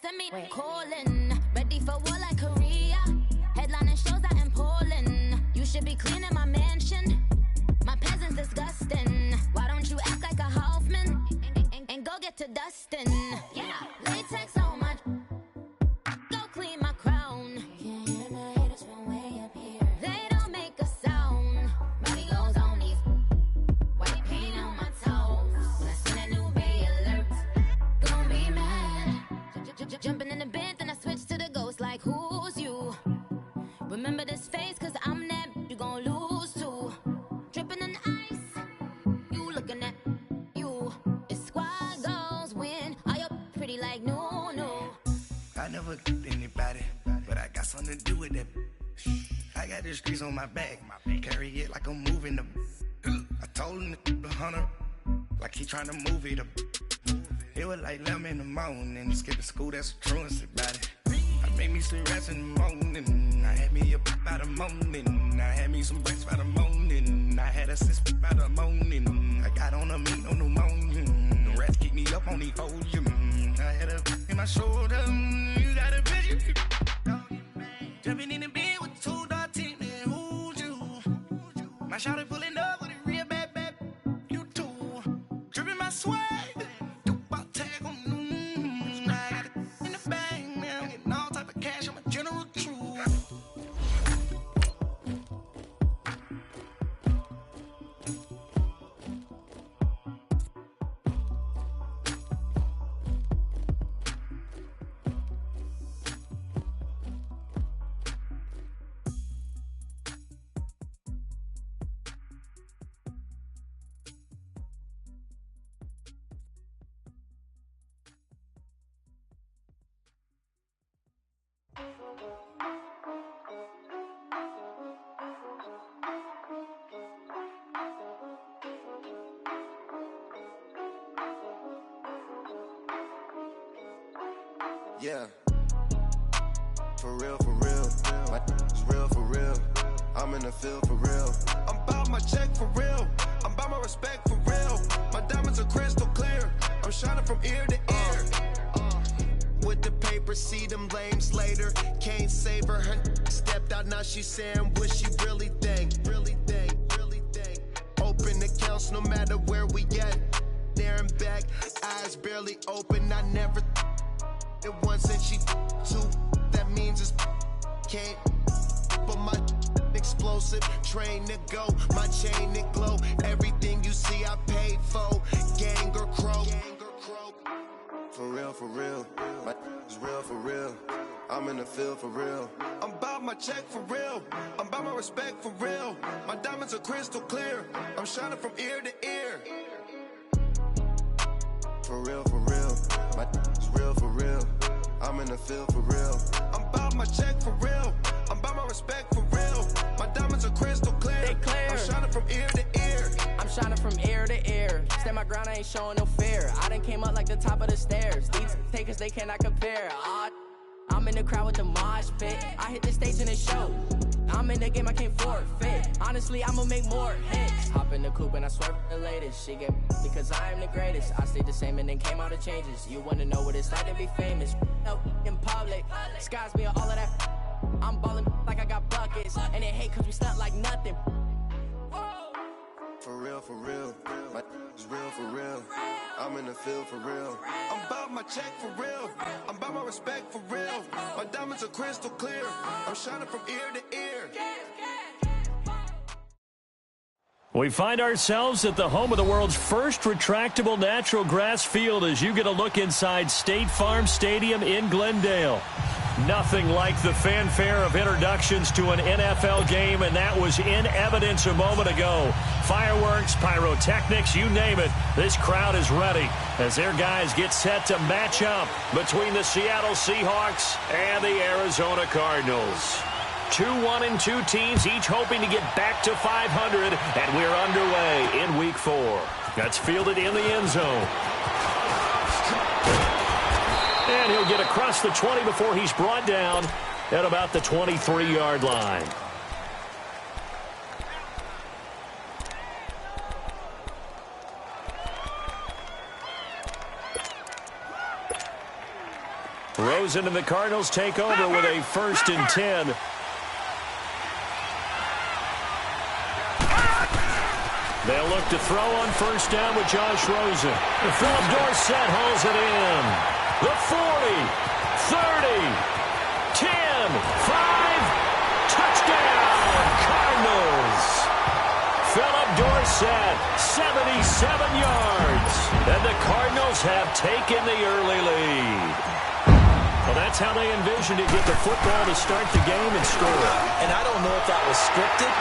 send me calling. Ready for war like Korea. Headlining shows out in Poland. You should be cleaning my mansion. My peasants disgusting. Why don't you act like a Hoffman and go get to dustin'? Yeah, latex on my. Go clean my crown. Can't hear my haters from way up here. They don't make a sound. Body goes on these. White paint on my toes. When I see that new Bay alert, gonna be mad. Jumping in the bed, then I switch to the ghost like who's you? Remember this face, cause I'm that you gon' lose to. Dripping in ice, you looking at you. It's squad goals win. Are you pretty like no? I never anybody, but I got something to do with that. I got the streets on my back, carry it like I'm moving the. I told him the hunter, like he trying to move it up. It was like 11 in the morning, skipping school, that's a truancy about it. I made me some rest in the morning, I had me up by the morning, I had me some breaks by the morning, I had a sis by the morning, I got on a meat on the morning, the rats keep me up on the podium, I had a in my shoulder, you got a vision, jumping in the bed with 2 dark teeth, man, who's you? My shawty pulling up with a real bad, you too, dripping my swag. Yeah, for real, my is real for real, I'm in the field for real, I'm about my check for real, I'm about my respect for real, my diamonds are crystal clear, I'm shining from ear to ear, with the paper, see them lames later, can't save her, stepped out, now she saying what she really think, open accounts no matter where we at, there and back, eyes barely open, I never it once and she two, that means it's can't. But my explosive, train to go, my chain it glow. Everything you see I paid for, gang or crow. For real, my is real for real. I'm in the field for real. I'm about my check for real. I'm about my respect for real. My diamonds are crystal clear. I'm shining from ear to ear. For real, my is real for real. I'm in the field for real. I'm about my check for real. I'm about my respect for real. My diamonds are crystal clear. They clear. I'm shining from ear to ear. I'm shining from ear to ear. Stand my ground, I ain't showing no fear. I done came up like the top of the stairs. These takers, they cannot compare. I'm in the crowd with the mosh pit. I hit the stage in the show. I'm in the game, I can't forfeit. Honestly, I'ma make more hits. Hop in the coupe and I swerve the latest. She get because I am the greatest. I stayed the same and then came out of changes. You wanna know what it's like to be famous? No, in public, skies me all of that. I'm ballin' like I got buckets. And they hate cause we stunt like nothing. For real, my is real for real. I'm in the field for real. I'm about my check for real. I'm about my respect for real. My diamonds are crystal clear. I'm shining from ear to ear. We find ourselves at the home of the world's first retractable natural grass field as you get a look inside State Farm Stadium in Glendale. Nothing like the fanfare of introductions to an NFL game, and that was in evidence a moment ago. Fireworks, pyrotechnics, you name it, this crowd is ready as their guys get set to match up between the Seattle Seahawks and the Arizona Cardinals. 2-1-2 teams, each hoping to get back to 500, and we're underway in Week 4. That's fielded in the end zone. And he'll get across the 20 before he's brought down at about the 23-yard line. Rosen and the Cardinals take over with a 1st and 10. They'll look to throw on 1st down with Josh Rosen. Philip Dorsett hauls it in. The 40, 30, 10, 5, touchdown, Cardinals. Philip Dorsett, 77 yards. And the Cardinals have taken the early lead. Well, that's how they envisioned to get the football to start the game and score. And I don't know if that was scripted.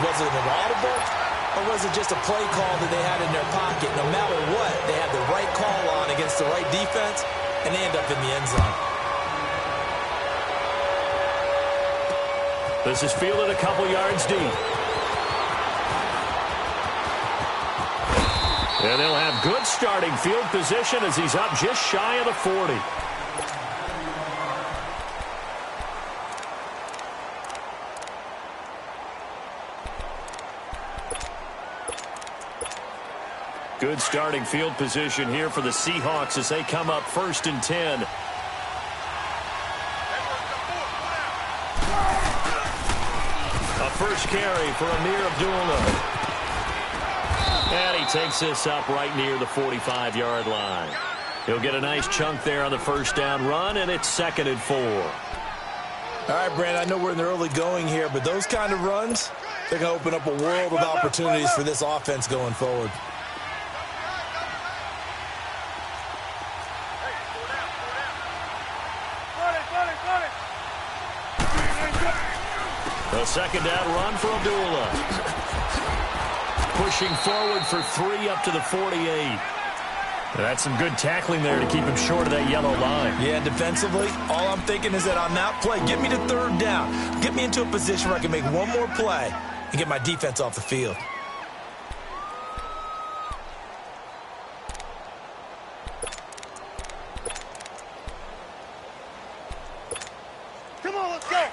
Was it an audible? Or was it just a play call that they had in their pocket? No matter what, they had the right call on against the right defense, and they end up in the end zone. This is fielded a couple yards deep. And they'll have good starting field position as he's up just shy of the 40. Good starting field position here for the Seahawks as they come up 1st and 10. A first carry for Amir Abdullah. And he takes this up right near the 45-yard line. He'll get a nice chunk there on the 1st down run, and it's 2nd and 4. All right, Brandon, I know we're in the early going here, but those kind of runs, they're going to open up a world of opportunities for this offense going forward. A 2nd down run for Abdullah. Pushing forward for 3 up to the 48. That's some good tackling there to keep him short of that yellow line. Yeah, and defensively, all I'm thinking is that on that play, get me to 3rd down. Get me into a position where I can make one more play and get my defense off the field. Come on, let's go.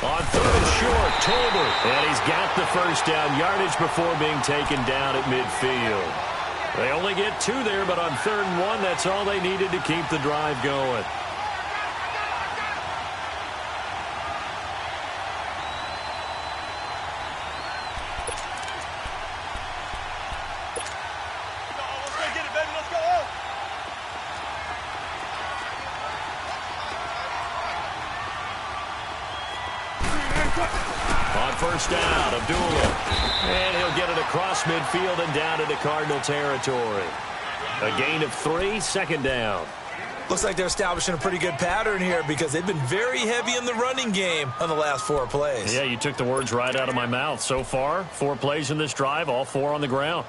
On 3rd and short, Tolbert. And he's got the 1st down yardage before being taken down at midfield. They only get 2 there, but on 3rd and 1, that's all they needed to keep the drive going. On 1st down, Abdullah. And he'll get it across midfield and down into Cardinal territory. A gain of 3, 2nd down. Looks like they're establishing a pretty good pattern here because they've been very heavy in the running game on the last 4 plays. Yeah, you took the words right out of my mouth. So far, 4 plays in this drive, all 4 on the ground.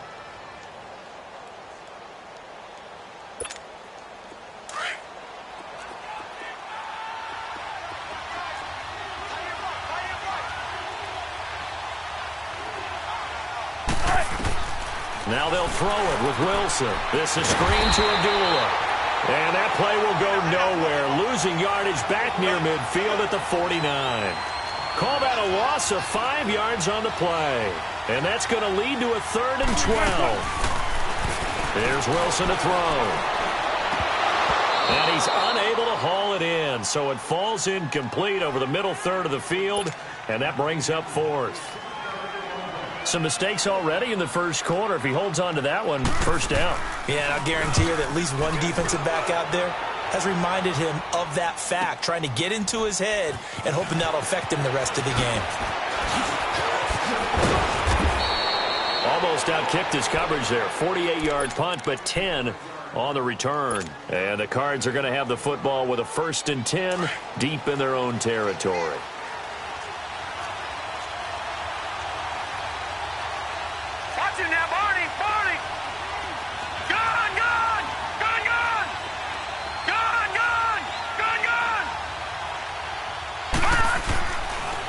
Now they'll throw it with Wilson. This is screen to Abdullah. And that play will go nowhere. Losing yardage back near midfield at the 49. Call that a loss of 5 yards on the play. And that's going to lead to a 3rd and 12. Here's Wilson to throw. And he's unable to haul it in. So it falls incomplete over the middle 3rd of the field. And that brings up 4th. Some mistakes already in the 1st quarter. If he holds on to that one, 1st down. Yeah, and I'll guarantee you that at least one defensive back out there has reminded him of that fact, trying to get into his head and hoping that'll affect him the rest of the game. Almost outkicked his coverage there. 48-yard punt, but 10 on the return. And the Cards are going to have the football with a 1st and 10 deep in their own territory.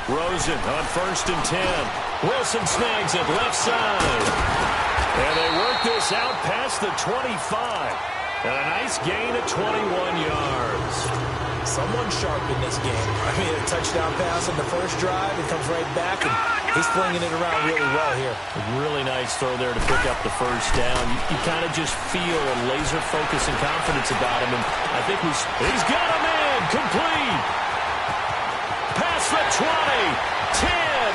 Rosen on 1st and 10. Wilson snags it left side. And they work this out past the 25. And a nice gain of 21 yards. Someone sharp in this game. I mean, a touchdown pass on the first drive and comes right back, and he's flinging it around really well here. A really nice throw there to pick up the first down. You kind of just feel a laser focus and confidence about him, and I think he's got a man complete. Past the 20, 10,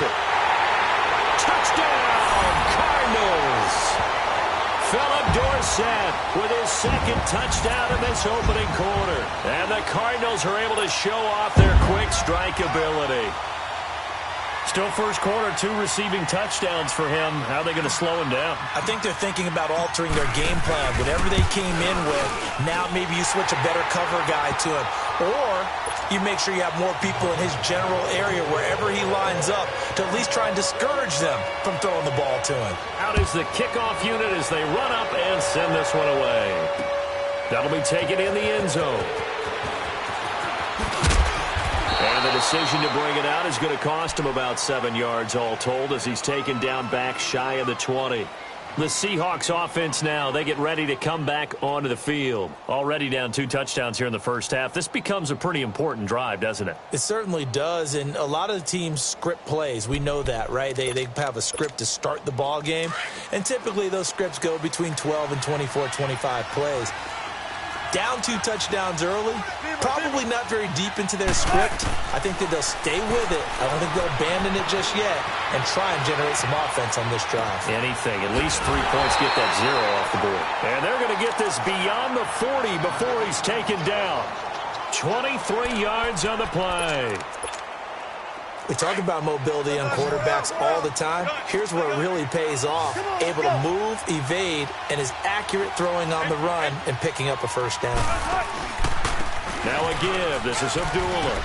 touchdown, Cardinals. Philip Dorsett with his second touchdown in this opening quarter. And the Cardinals are able to show off their quick strike ability. Still first quarter, 2 receiving touchdowns for him. How are they going to slow him down? I think they're thinking about altering their game plan. Whatever they came in with, now maybe you switch a better cover guy to him. Or you make sure you have more people in his general area wherever he lines up to at least try and discourage them from throwing the ball to him. Out is the kickoff unit as they run up and send this one away. That'll be taken in the end zone. And the decision to bring it out is going to cost him about 7 yards all told as he's taken down back shy of the 20. The Seahawks offense now, they get ready to come back onto the field. Already down 2 touchdowns here in the first half. This becomes a pretty important drive, doesn't it? It certainly does, and a lot of the teams script plays. We know that, right? They have a script to start the ball game, and typically those scripts go between 12 and 24, 25 plays. Down 2 touchdowns early, probably not very deep into their script. I think that they'll stay with it. I don't think they'll abandon it just yet and try and generate some offense on this drive. Anything, at least 3 points, get that 0 off the board. And they're going to get this beyond the 40 before he's taken down. 23 yards on the play. We talk about mobility on quarterbacks all the time. Here's where it really pays off. Able to move, evade, and is accurate throwing on the run and picking up a first down. Now a give. This is Abdullah.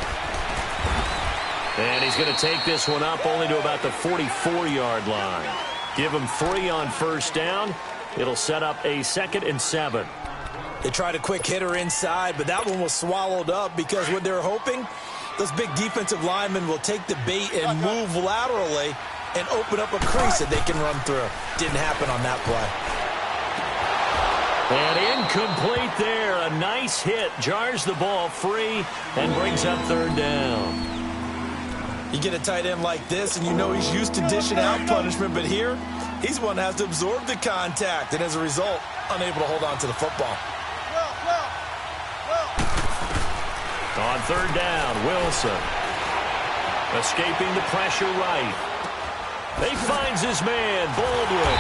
And he's going to take this one up only to about the 44-yard line. Give him 3 on first down. It'll set up a 2nd and 7. They tried a quick hitter inside, but that one was swallowed up because what they're hoping, those big defensive linemen will take the bait and move laterally and open up a crease that they can run through. Didn't happen on that play. And incomplete there. A nice hit. Jars the ball free and brings up 3rd down. You get a tight end like this, and you know he's used to dishing out punishment, but here, he's one that has to absorb the contact, and as a result, unable to hold on to the football. On 3rd down, Wilson. Escaping the pressure right. He finds his man, Baldwin.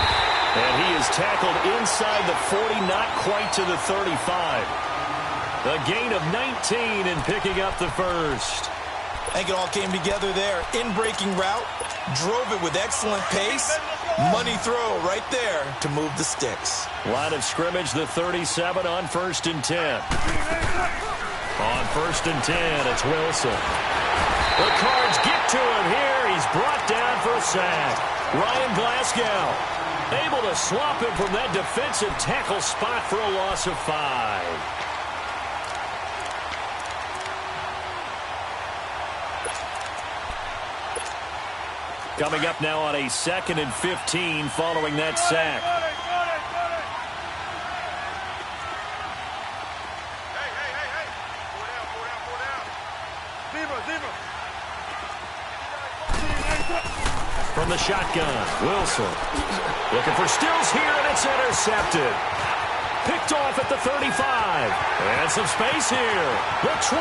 And he is tackled inside the 40, not quite to the 35. A gain of 19 and picking up the first. I think it all came together there. In-breaking route, drove it with excellent pace. Money throw right there to move the sticks. Line of scrimmage, the 37 on 1st and 10. On 1st and 10, it's Wilson. The Cards get to him here. He's brought down for a sack. Ryan Glasgow able to swap him from that defensive tackle spot for a loss of 5. Coming up now on a 2nd and 15 following that sack. From the shotgun, Wilson looking for Stills here, and it's intercepted. Picked off at the 35. And some space here. The 20,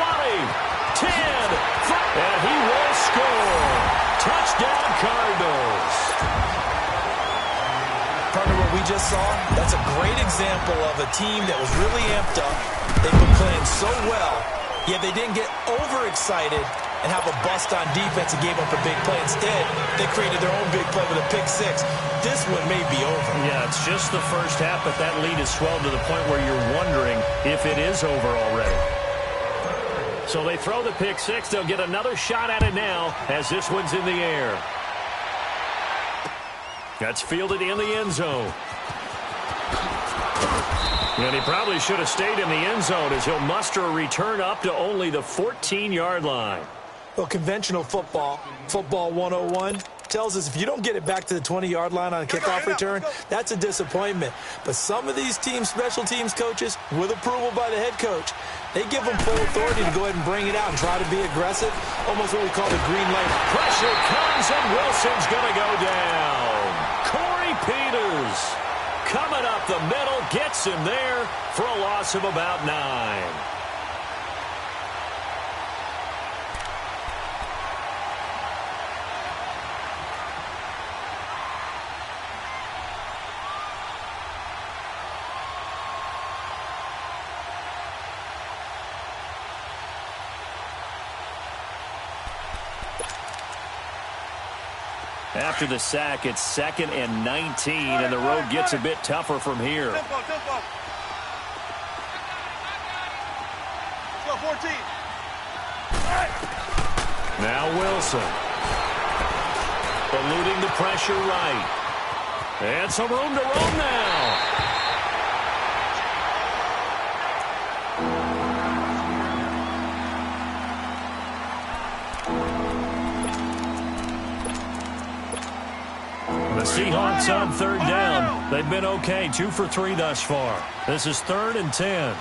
10, 5, and he will score. Touchdown, Cardinals. Partner, what we just saw, that's a great example of a team that was really amped up. They've been playing so well, yet they didn't get overexcited and have a bust on defense and gave up a big play. Instead, they created their own big play with a pick 6. This one may be over. Yeah, it's just the first half, but that lead is swelled to the point where you're wondering if it is over already. So they throw the pick 6. They'll get another shot at it now as this one's in the air. That's fielded in the end zone. And he probably should have stayed in the end zone as he'll muster a return up to only the 14-yard line. Well, conventional football 101, tells us if you don't get it back to the 20-yard line on a kickoff return, that's a disappointment. But some of these special teams coaches, with approval by the head coach, they give them full authority to go ahead and bring it out and try to be aggressive, almost what we call the green light. Pressure comes, and Wilson's going to go down. Corey Peters coming up the middle, gets him there for a loss of about 9. After the sack, it's 2nd and 19, and the road gets a bit tougher from here. Tempo. Let's go, 14. Now Wilson. Eluding the pressure right. And some room to roam now. The Seahawks on 3rd down. They've been okay, 2 for 3 thus far. This is 3rd and 10.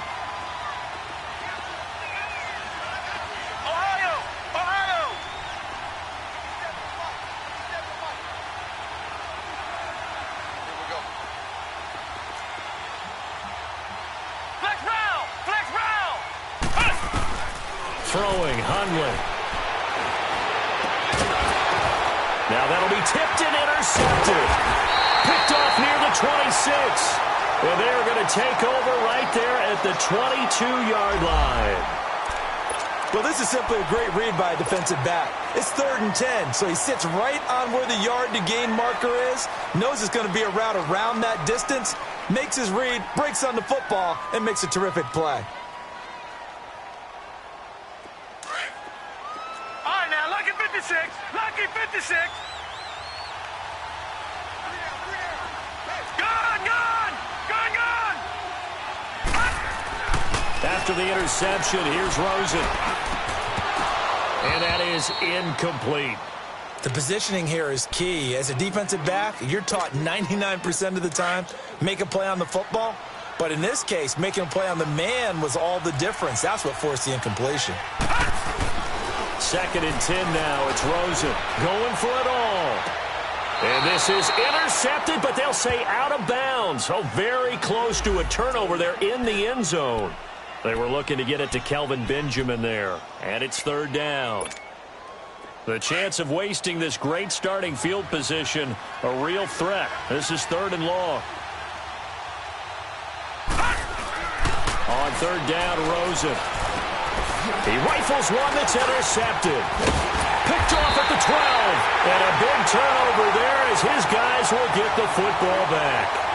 Throwing, Hundley. Now that'll be tipped and intercepted. Picked off near the 26. And they're going to take over right there at the 22-yard line. Well, this is simply a great read by a defensive back. It's 3rd and 10, so he sits right on where the yard-to-gain marker is, knows it's going to be a route around that distance, makes his read, breaks on the football, and makes a terrific play. All right, now, lucky 56. Lucky 56. After the interception, here's Rosen. And that is incomplete. The positioning here is key. As a defensive back, you're taught 99% of the time, make a play on the football. But in this case, making a play on the man was all the difference. That's what forced the incompletion. 2nd and 10 now. It's Rosen going for it all. And this is intercepted, but they'll say out of bounds. Oh, very close to a turnover there in the end zone. They were looking to get it to Kelvin Benjamin there. And it's 3rd down. The chance of wasting this great starting field position, a real threat. This is 3rd and long. On 3rd down, Rosen. He rifles one that's intercepted. Picked off at the 12. And a big turnover there as his guys will get the football back.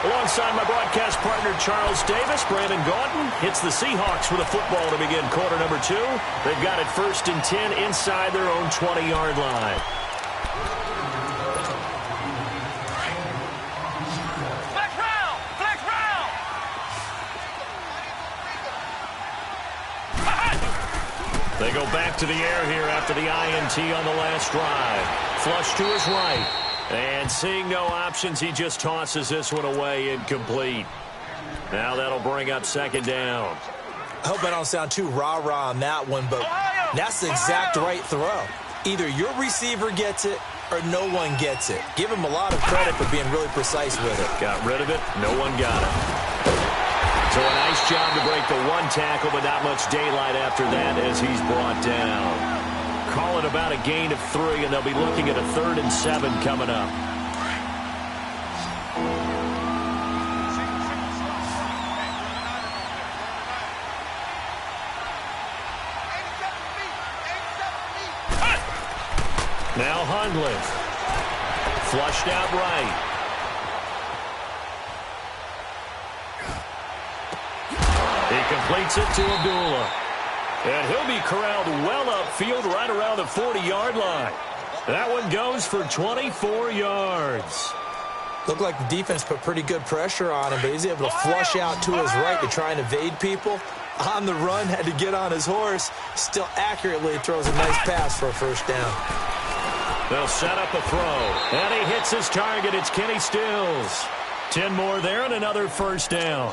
Alongside my broadcast partner, Charles Davis, Brandon Gaudin hits the Seahawks with a football to begin quarter number 2. They've got it 1st and 10 inside their own 20-yard line. Flex round! Flex round! They go back to the air here after the INT on the last drive. Flush to his right. And seeing no options, he just tosses this one away incomplete. Now that'll bring up 2nd down. I hope I don't sound too rah-rah on that one, but that's the exact right throw. Either your receiver gets it or no one gets it. Give him a lot of credit for being really precise with it. Got rid of it. No one got it. So a nice job to break the 1 tackle, but not much daylight after that as he's brought down. Call it about a gain of 3, and they'll be looking at a 3rd and 7 coming up. Now Hundley. Flushed out right. He completes it to Abdullah. And he'll be corralled well upfield right around the 40-yard line. That one goes for 24 yards. Looked like the defense put pretty good pressure on him, but he's able to flush out to his right to try and evade people. On the run, had to get on his horse. Still accurately throws a nice pass for a 1st down. They'll set up a throw. And he hits his target. It's Kenny Stills. 10 more there and another first down.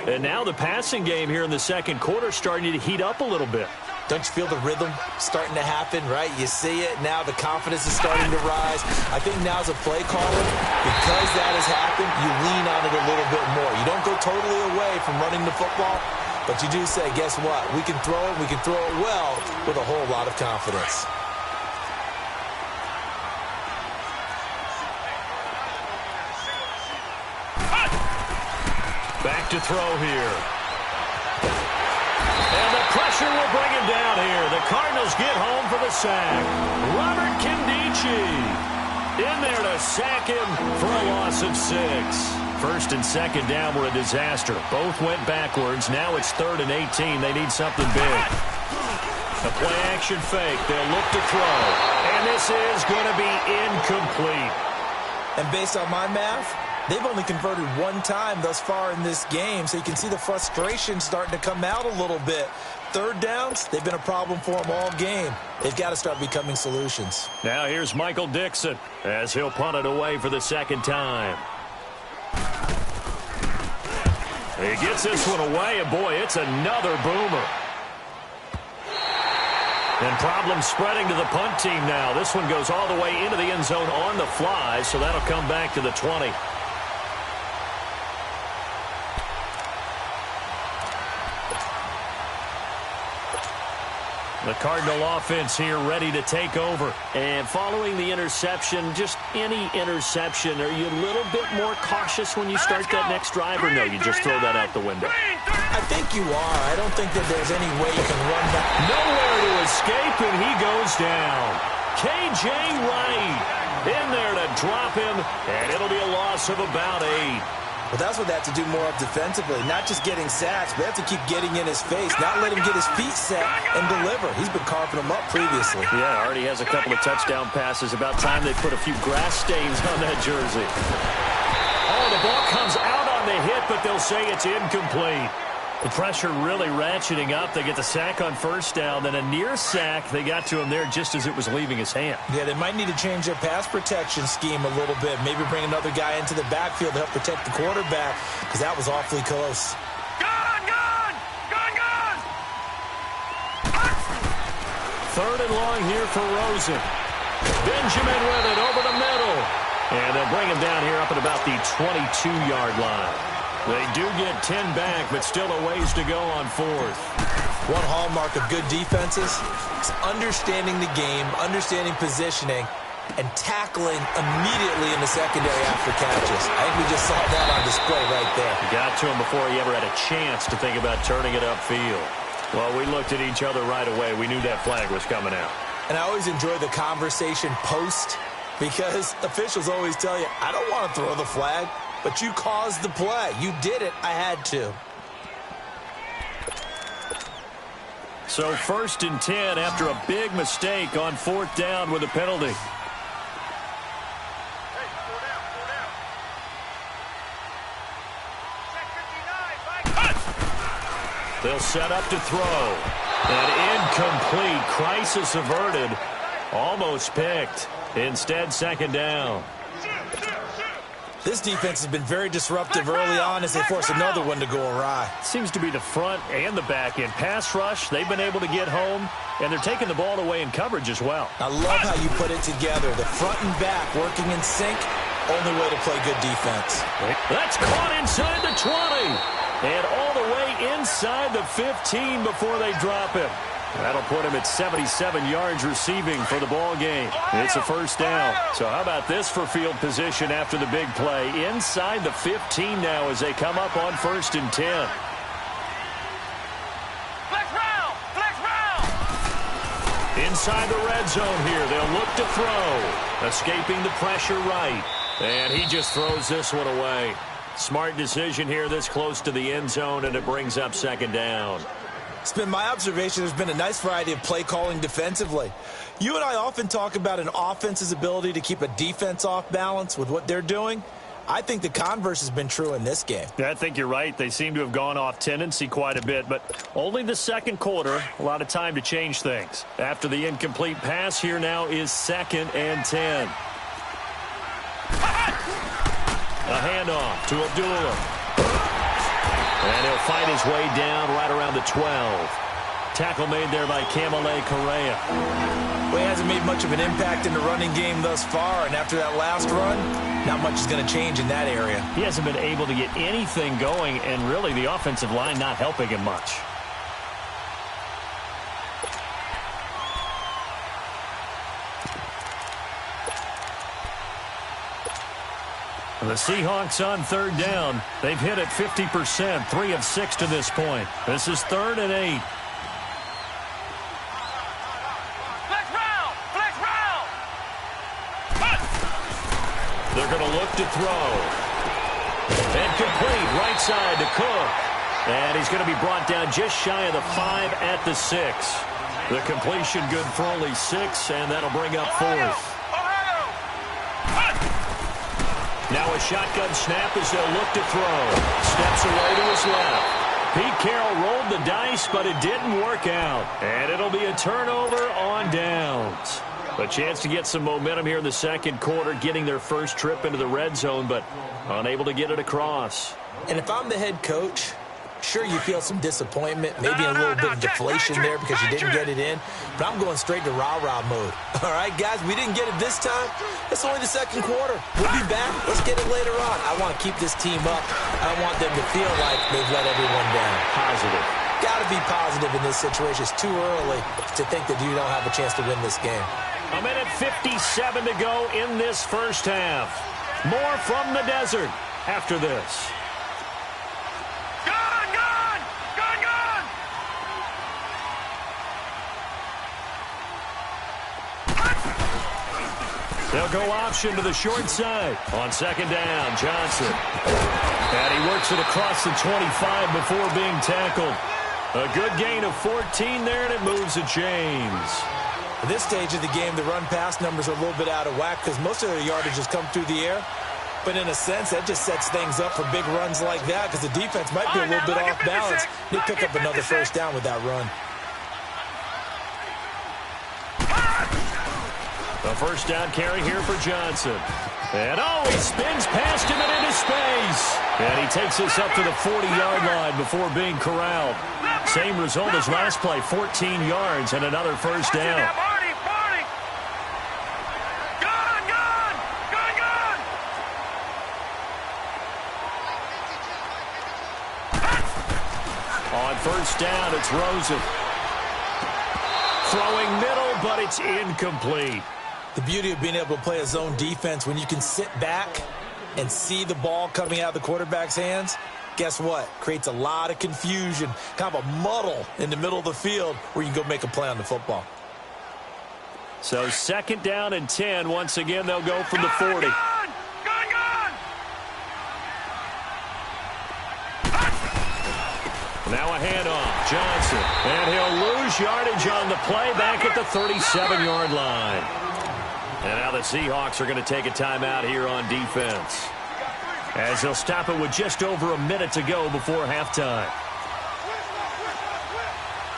And now the passing game here in the second quarter starting to heat up a little bit. Don't you feel the rhythm starting to happen, right? You see it now. The confidence is starting to rise. I think now's a play caller. Because that has happened, you lean on it a little bit more. You don't go totally away from running the football, but you do say, guess what? We can throw it. We can throw it well with a whole lot of confidence. Back to throw here. And the pressure will bring him down here. The Cardinals get home for the sack. Robert Kindici in there to sack him for a loss of 6. First and second down were a disaster. Both went backwards. Now it's 3rd and 18. They need something big. A play-action fake. They'll look to throw. And this is going to be incomplete. And based on my math, they've only converted one time thus far in this game, so you can see the frustration starting to come out a little bit. Third downs, they've been a problem for them all game. They've got to start becoming solutions. Now here's Michael Dixon as he'll punt it away for the second time. He gets this one away, and boy, it's another boomer. And problems spreading to the punt team now. This one goes all the way into the end zone on the fly, so that'll come back to the 20. The Cardinal offense here ready to take over. And following the interception, just any interception, are you a little bit more cautious when you start that next drive, or no, you just throw that out the window? I think you are. I don't think that there's any way you can run back. Nowhere to escape, and he goes down. K.J. Wright in there to drop him, and it'll be a loss of about 8. Well, that's what they have to do more of defensively. Not just getting sacks, but they have to keep getting in his face, not let him get his feet set and deliver. He's been carving them up previously. Yeah, already has a couple of touchdown passes. About time they put a few grass stains on that jersey. Oh, the ball comes out on the hit, but they'll say it's incomplete. The pressure really ratcheting up. They get the sack on first down, then a near sack. They got to him there just as it was leaving his hand. Yeah, they might need to change their pass protection scheme a little bit. Maybe bring another guy into the backfield to help protect the quarterback, because that was awfully close. Gone! 3rd and long here for Rosen. Benjamin with it over the middle. And they'll bring him down here up at about the 22-yard line. They do get 10 back, but still a ways to go on 4th. One hallmark of good defenses is understanding the game, understanding positioning, and tackling immediately in the secondary after catches. I think we just saw that on display right there. Got to him before he ever had a chance to think about turning it upfield. Well, we looked at each other right away. We knew that flag was coming out. And I always enjoy the conversation post, because officials always tell you, I don't want to throw the flag. But you caused the play. You did it. I had to. So 1st and 10 after a big mistake on 4th down with a penalty. They'll set up to throw. And incomplete. Crisis averted. Almost picked. Instead, 2nd down. This defense has been very disruptive early on as they force another one to go awry. Seems to be the front and the back end. Pass rush, they've been able to get home, and they're taking the ball away in coverage as well. I love how you put it together. The front and back working in sync, only way to play good defense. That's caught inside the 20, and all the way inside the 15 before they drop him. That'll put him at 77 yards receiving for the ball game. It's a first down. So how about this for field position after the big play? Inside the 15 now as they come up on 1st and 10. Flex round! Inside the red zone here. They'll look to throw. Escaping the pressure right. And he just throws this one away. Smart decision here this close to the end zone, and it brings up 2nd down. It's been my observation there's been a nice variety of play calling defensively. You and I often talk about an offense's ability to keep a defense off balance with what they're doing. I think the converse has been true in this game. Yeah, I think you're right. They seem to have gone off tendency quite a bit, but only the second quarter, a lot of time to change things. After the incomplete pass, here now is 2nd and 10. A handoff to Abdullah. And he'll fight his way down right around the 12. Tackle made there by Kamale Correa. Well, he hasn't made much of an impact in the running game thus far, and after that last run, not much is going to change in that area. He hasn't been able to get anything going, and really the offensive line not helping him much. The Seahawks on 3rd down. They've hit it 50%, 3 of 6 to this point. This is 3rd and 8. They're going to look to throw. And complete, right side to Cook. And he's going to be brought down just shy of the 5 at the 6. The completion good for only 6, and that'll bring up 4th. Now a shotgun snap as they'll look to throw. Steps away to his left. Pete Carroll rolled the dice, but it didn't work out. And it'll be a turnover on downs. A chance to get some momentum here in the second quarter, getting their first trip into the red zone, but unable to get it across. And if I'm the head coach, sure, you feel some disappointment, maybe a little bit of deflation there because you didn't get it in, but I'm going straight to rah-rah mode. All right, guys, we didn't get it this time. It's only the second quarter. We'll be back. Let's get it later on. I want to keep this team up. I don't want them to feel like they've let everyone down. Positive. Got to be positive in this situation. It's too early to think that you don't have a chance to win this game. A minute 57 to go in this first half. More from the desert after this. They'll go option to the short side. On 2nd down, Johnson. And he works it across the 25 before being tackled. A good gain of 14 there, and it moves the chains. At this stage of the game, the run-pass numbers are a little bit out of whack because most of their yardage has come through the air. But in a sense, that just sets things up for big runs like that because the defense might be a little bit off balance. They pick up another first down with that run. The first down carry here for Johnson. And he spins past him and into space. And he takes this up to the 40-yard line before being corralled. Same result as last play, 14 yards and another first down. On first down, it's Rosen. Throwing middle, but it's incomplete. The beauty of being able to play a zone defense when you can sit back and see the ball coming out of the quarterback's hands, guess what? Creates a lot of confusion, kind of a muddle in the middle of the field where you can go make a play on the football. So 2nd down and 10. Once again, they'll go from the 40. Now a handoff, Johnson. And he'll lose yardage on the play back at the 37-yard line. And now the Seahawks are going to take a timeout here on defense, as they'll stop it with just over a minute to go before halftime.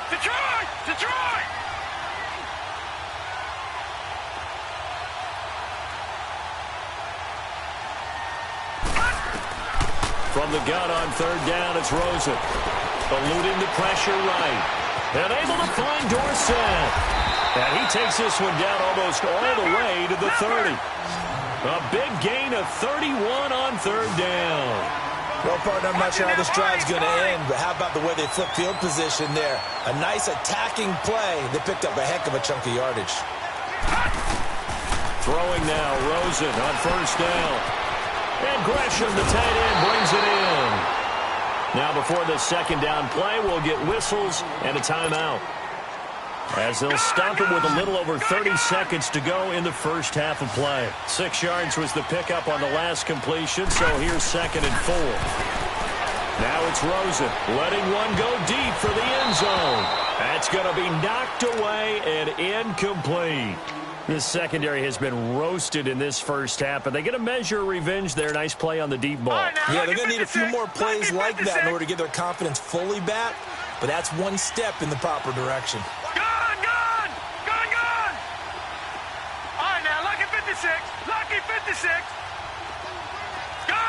Detroit! Detroit! From the gun on 3rd down, it's Rosen. Eluding the pressure right. And able to find Dorsett. And he takes this one down almost all the way to the 30. A big gain of 31 on 3rd down. Well, partner, I'm not sure how this drive's going to end, but how about the way they flip field position there? A nice attacking play. They picked up a heck of a chunk of yardage. Throwing now, Rosen on first down. And Gresham, the tight end, brings it in. Now before the 2nd down play, we'll get whistles and a timeout, as they'll stop it with a little over 30 seconds to go in the first half of play. 6 yards was the pickup on the last completion, so here's 2nd and 4. Now it's Rosen letting one go deep for the end zone. That's going to be knocked away and incomplete. This secondary has been roasted in this first half, but they get a measure of revenge there. Nice play on the deep ball. Yeah, they're going to need a few more plays like that in order to get their confidence fully back, but that's one step in the proper direction. Gone! All right, now, lucky 56. Lucky 56. Gone!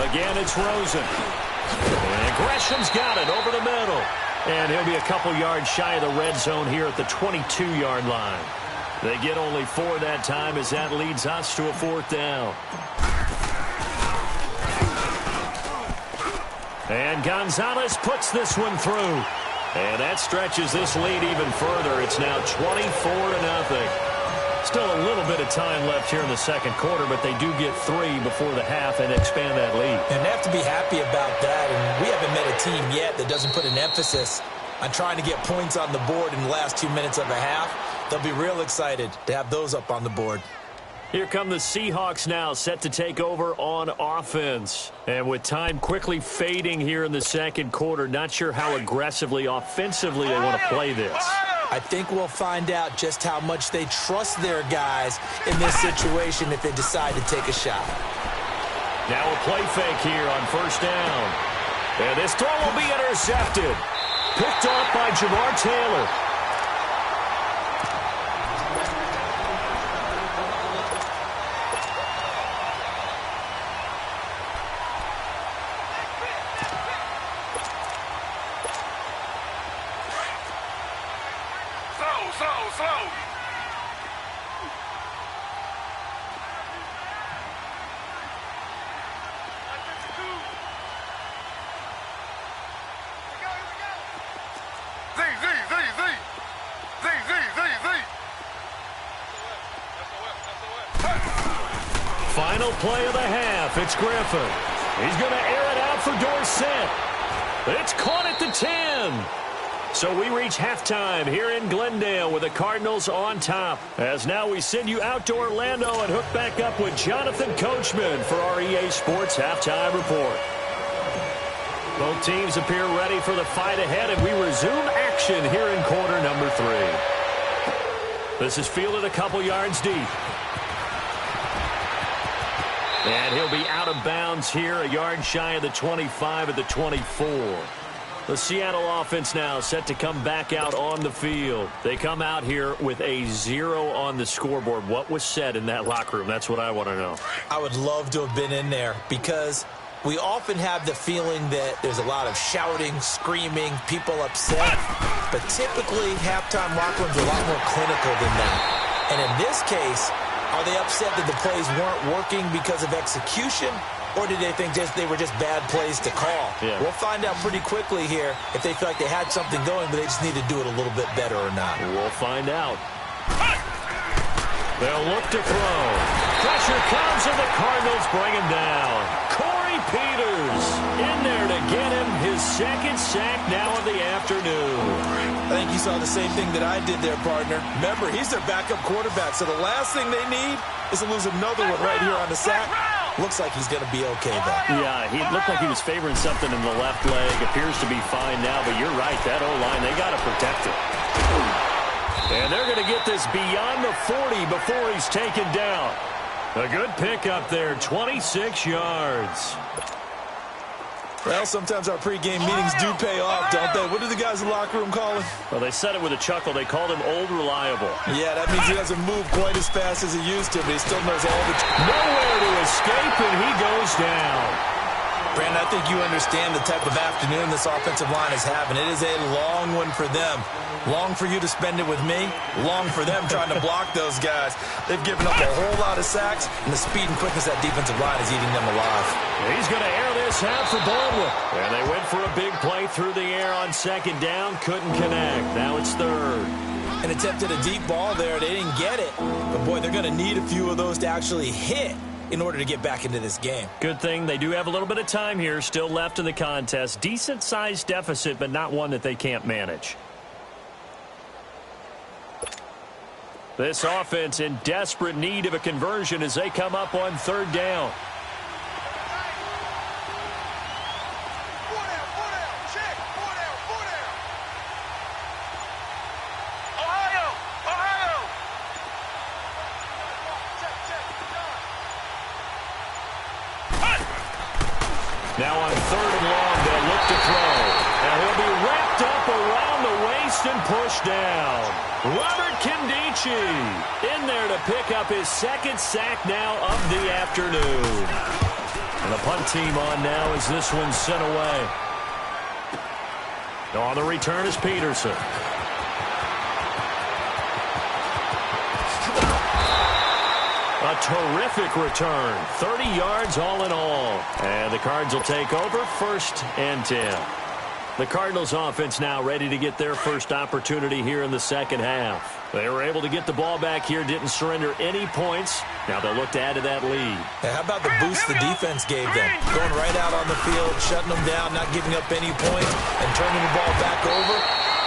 Again, it's Rosen. And Gresham's got it over the middle. And he'll be a couple yards shy of the red zone here at the 22-yard line. They get only 4 that time as that leads us to a 4th down. And Gonzalez puts this one through. And that stretches this lead even further. It's now 24-0. Still a little bit of time left here in the second quarter, but they do get 3 before the half and expand that lead. And they have to be happy about that. And we haven't met a team yet that doesn't put an emphasis on trying to get points on the board in the last 2 minutes of a half. They'll be real excited to have those up on the board. Here come the Seahawks now, set to take over on offense. And with time quickly fading here in the second quarter, not sure how aggressively, offensively they want to play this. I think we'll find out just how much they trust their guys in this situation if they decide to take a shot. Now a play fake here on first down. And this throw will be intercepted. Picked off by Jamar Taylor. Slow. Final play of the half. It's Griffin. He's going to air it out for Dorsett. It's caught at the 10. So we reach halftime here in Glendale with the Cardinals on top. As now we send you out to Orlando and hook back up with Jonathan Coachman for our EA Sports Halftime Report. Both teams appear ready for the fight ahead, and we resume action here in quarter number 3. This is fielded a couple yards deep. And he'll be out of bounds here, a yard shy of the 25 at the 24. The Seattle offense now set to come back out on the field. They come out here with a 0 on the scoreboard. What was said in that locker room? That's what I want to know. I would love to have been in there because we often have the feeling that there's a lot of shouting, screaming, people upset. But typically, halftime locker rooms are a lot more clinical than that. And in this case, are they upset that the plays weren't working because of execution? Or did they think they were just bad plays to call? Yeah. We'll find out pretty quickly here if they feel like they had something going, but they just need to do it a little bit better or not. We'll find out. They'll look to throw. Pressure comes, and the Cardinals bring him down. Corey Peters in there to get him his second sack now of the afternoon. I think you saw the same thing that I did there, partner. Remember, he's their backup quarterback, so the last thing they need is to lose another one right here on the sack. Looks like he's going to be okay, though. Yeah, he looked like he was favoring something in the left leg. Appears to be fine now, but you're right. That O-line, they got to protect it. And they're going to get this beyond the 40 before he's taken down. A good pickup there, 26 yards. Well, sometimes our pregame meetings do pay off, don't they? What do the guys in the locker room call him? Well, they said it with a chuckle. They called him Old Reliable. Yeah, that means he doesn't move quite as fast as he used to, but he still knows all the... Nowhere to escape, and he goes down. Brandon, I think you understand the type of afternoon this offensive line is having. It is a long one for them. Long for you to spend it with me. Long for them trying to block those guys. They've given up a whole lot of sacks, and the speed and quickness of that defensive line is eating them alive. He's going to air this out for Baldwin. And they went for a big play through the air on second down. Couldn't connect. Now it's third. An attempt at a deep ball there. They didn't get it. But, boy, they're going to need a few of those to actually hit in order to get back into this game. Good thing they do have a little bit of time here still left in the contest. Decent-sized deficit, but not one that they can't manage. This offense in desperate need of a conversion as they come up on third down. Now on 3rd and long, they'll look to throw. And he'll be wrapped up around the waist and pushed down. Robert Kindici in there to pick up his 2nd sack now of the afternoon. And the punt team on now as this one's sent away. On the return is Peterson. A terrific return. 30 yards all in all. And the Cards will take over 1st and 10. The Cardinals offense now ready to get their first opportunity here in the second half. They were able to get the ball back here, didn't surrender any points. Now they'll look to add to that lead. Hey, how about the boost the defense gave them? Going right out on the field, shutting them down, not giving up any points, and turning the ball back over.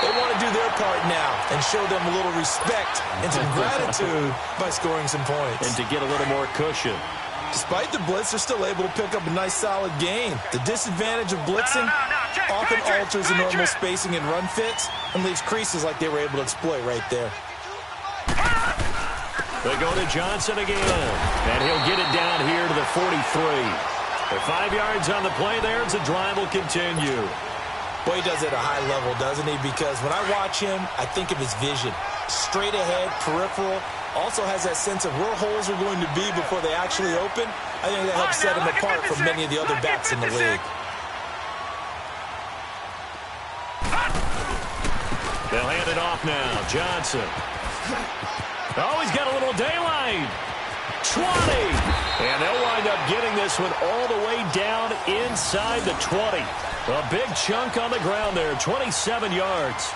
They want to do their part now and show them a little respect and some gratitude by scoring some points. And to get a little more cushion. Despite the blitz, they're still able to pick up a nice, solid gain. The disadvantage of blitzing often alters the normal spacing and run fits and leaves creases like they were able to exploit right there. They go to Johnson again, and he'll get it down here to the 43. They're 5 yards on the play there as the drive will continue. Boy, he does it at a high level, doesn't he? Because when I watch him, I think of his vision. Straight ahead, peripheral. Also has that sense of where holes are going to be before they actually open. I think that helps set him apart from many of the other backs in the league. They'll hand it off now. Johnson. Oh, he's got a little daylight. 20. And they'll wind up getting this one all the way down inside the 20. A big chunk on the ground there. 27 yards.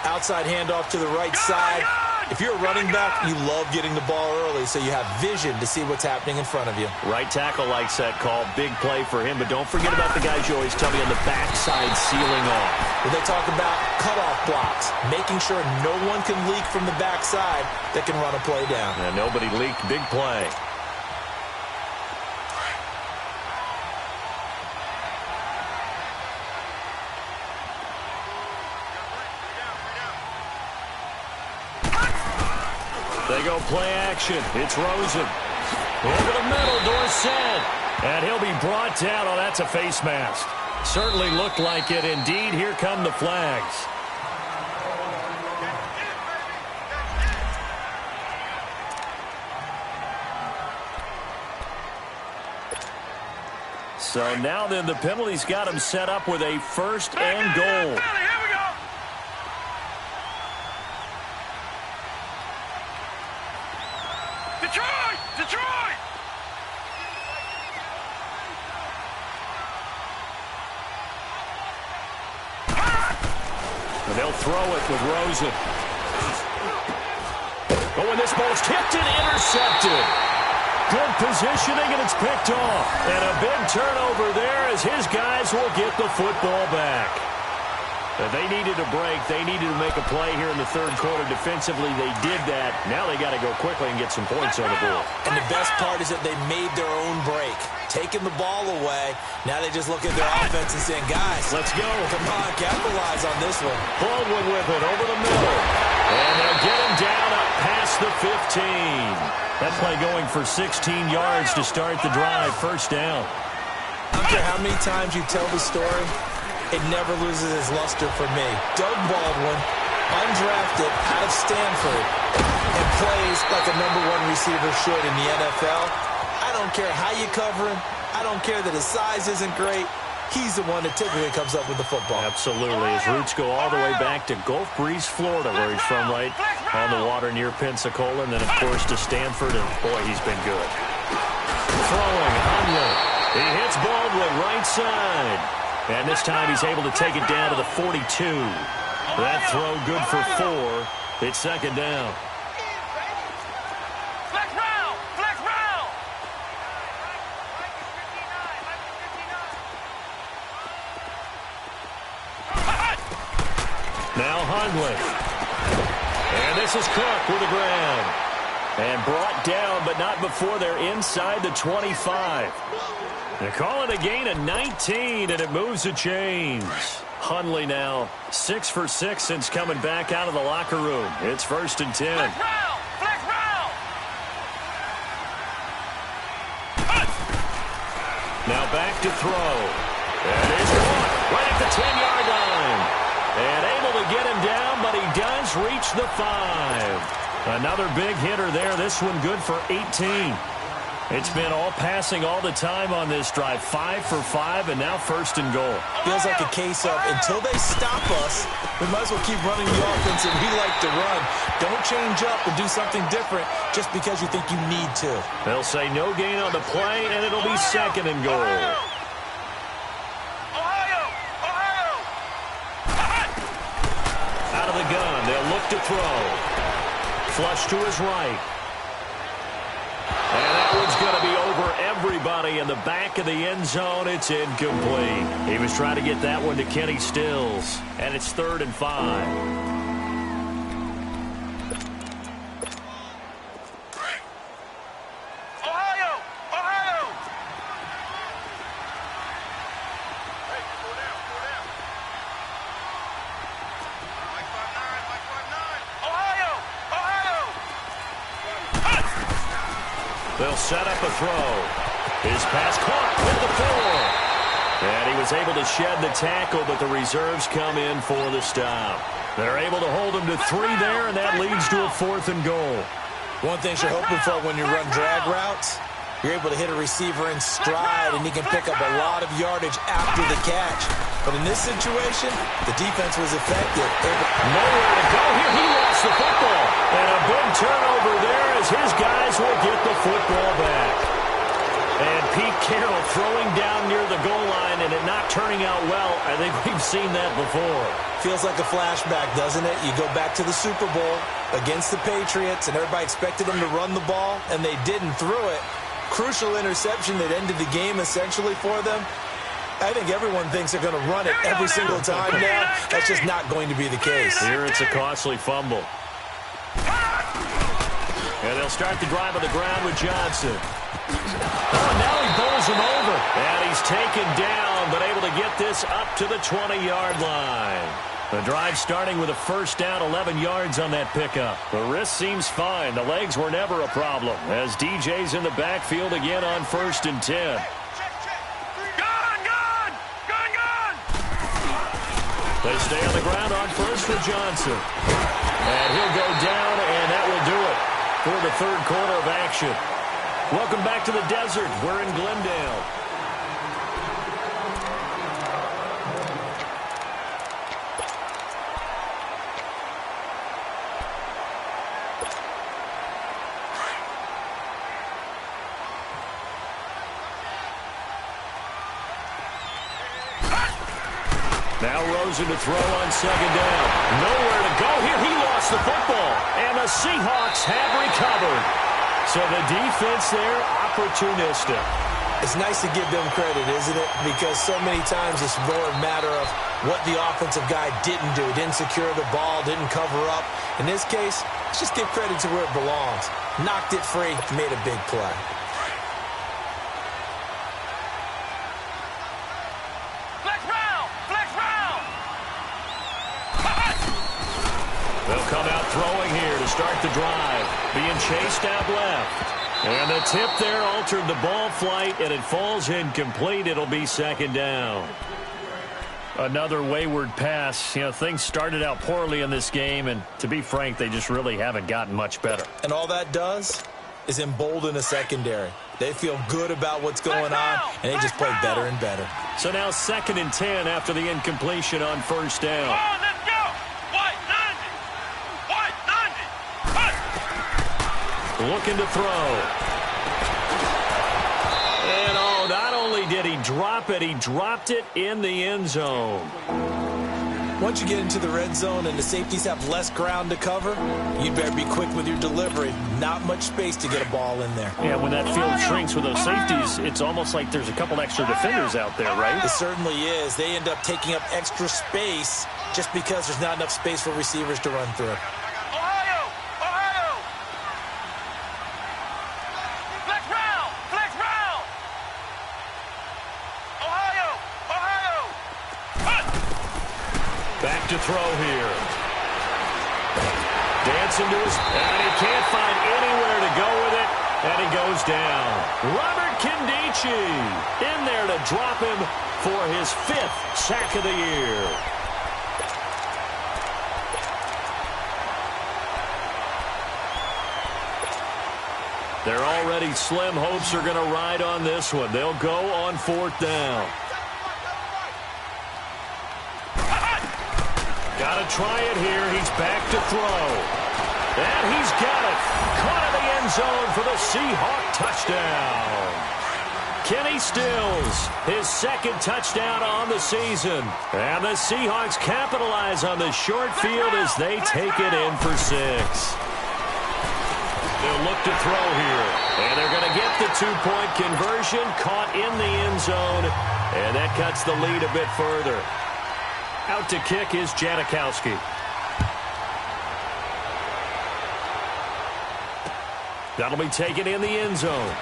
Outside handoff to the right side. If you're a running back, you love getting the ball early so you have vision to see what's happening in front of you. Right tackle likes that call. Big play for him. But don't forget about the guys you always tell me on the backside sealing off. When they talk about cutoff blocks, making sure no one can leak from the backside that can run a play down. And nobody leaked. Big play. They go play action. It's Rosen. Over the middle, Dorsett. And he'll be brought down. Oh, that's a face mask. Certainly looked like it. Indeed, here come the flags. So now then the penalty's got him set up with a 1st and goal. Detroit! And they'll throw it with Rosen. Oh, and this ball's tipped and intercepted. Good positioning, and it's picked off. And a big turnover there as his guys will get the football back. They needed a break. They needed to make a play here in the 3rd quarter. Defensively, they did that. Now they got to go quickly and get some points on the board. And the best part is that they made their own break. Taking the ball away. Now they just look at their offense and saying, guys, let's go. Come on, capitalize on this one. Baldwin with it over the middle. And they'll get him down up past the 15. That play going for 16 yards to start the drive. 1st down. I don't care how many times you tell the story, it never loses its luster for me. Doug Baldwin, undrafted out of Stanford, and plays like a #1 receiver should in the NFL. I don't care how you cover him. I don't care that his size isn't great. He's the one that typically comes up with the football. Absolutely. His roots go all the way back to Gulf Breeze, Florida, where he's from, right on the water near Pensacola. And then, of course, to Stanford. And, boy, he's been good. Throwing, Hundley. He hits Baldwin right side. And this time he's able to take it down to the 42. That throw good for 4. It's 2nd down. Now Hundley. And this is Cook with the grab. And brought down, but not before they're inside the 25. They call it a gain of 19, and it moves the chains. Hundley now 6 for 6 since coming back out of the locker room. It's 1st and 10. Now back to throw. And he's caught right at the 10-yard line. And able to get him down, but he does reach the 5. Another big hitter there. This one good for 18. It's been all passing all the time on this drive. 5 for 5, and now 1st and goal. Feels like a case of until they stop us, we might as well keep running the offense that we like to run. Don't change up and do something different just because you think you need to. They'll say no gain on the play, and it'll be 2nd and goal. Out of the gun, they'll look to throw. Flush to his right. And that one's going to be over everybody in the back of the end zone. It's incomplete. He was trying to get that one to Kenny Stills. And it's 3rd and 5. They'll set up a throw. His pass caught with the 4. And he was able to shed the tackle, but the reserves come in for the stop. They're able to hold him to 3 there, and that leads to a 4th and goal. One thing you're hoping for when you run drag routes, you're able to hit a receiver in stride, and he can pick up a lot of yardage after the catch. But in this situation, the defense was effective. Nowhere to go here. He lost the football. And a big turnover there as his guys will get the football back. And Pete Carroll throwing down near the goal line and it not turning out well. I think we've seen that before. Feels like a flashback, doesn't it? You go back to the Super Bowl against the Patriots, and everybody expected them to run the ball, and they didn't throw it. Crucial interception that ended the game essentially for them. I think everyone thinks they're going to run it every single time now. That's just not going to be the case. Here it's a costly fumble. And they'll start the drive on the ground with Johnson. Oh, and now he bowls him over. And he's taken down, but able to get this up to the 20-yard line. The drive starting with a 1st down, 11 yards on that pickup. The wrist seems fine. The legs were never a problem as DJ's in the backfield again on 1st and 10. They stay on the ground on 1st for Johnson. And he'll go down, and that will do it for the 3rd quarter of action. Welcome back to the desert. We're in Glendale. Now Rosen to throw on 2nd down. Nowhere to go here. He lost the football. And the Seahawks have recovered. So the defense there, opportunistic. It's nice to give them credit, isn't it? Because so many times it's more a matter of what the offensive guy didn't do. Didn't secure the ball, didn't cover up. In this case, let's just give credit to where it belongs. Knocked it free, made a big play. They'll come out throwing here to start the drive. Being chased out left. And the tip there altered the ball flight, and it falls incomplete. It'll be 2nd down. Another wayward pass. You know, things started out poorly in this game, and to be frank, they just really haven't gotten much better. And all that does is embolden a secondary. They feel good about what's going on, and they just play better and better. So now 2nd and 10 after the incompletion on 1st down. Looking to throw. And oh, not only did he drop it, he dropped it in the end zone. Once you get into the red zone and the safeties have less ground to cover, you better be quick with your delivery. Not much space to get a ball in there. Yeah, when that field shrinks with those safeties, it's almost like there's a couple extra defenders out there, right? It certainly is. They end up taking up extra space just because there's not enough space for receivers to run through. Back to throw here. Dancing to his, and he can't find anywhere to go with it. And he goes down. Robert Kindici in there to drop him for his 5th sack of the year. Their already slim hopes are going to ride on this one. They'll go on 4th down. Got to try it here. He's back to throw. And he's got it. Caught in the end zone for the Seahawk touchdown. Kenny Stills, his 2nd touchdown on the season. And the Seahawks capitalize on the short field as they take it in for 6. They'll look to throw here. And they're going to get the 2-point conversion. Caught in the end zone. And that cuts the lead a bit further. Out to kick is Janikowski. That'll be taken in the end zone.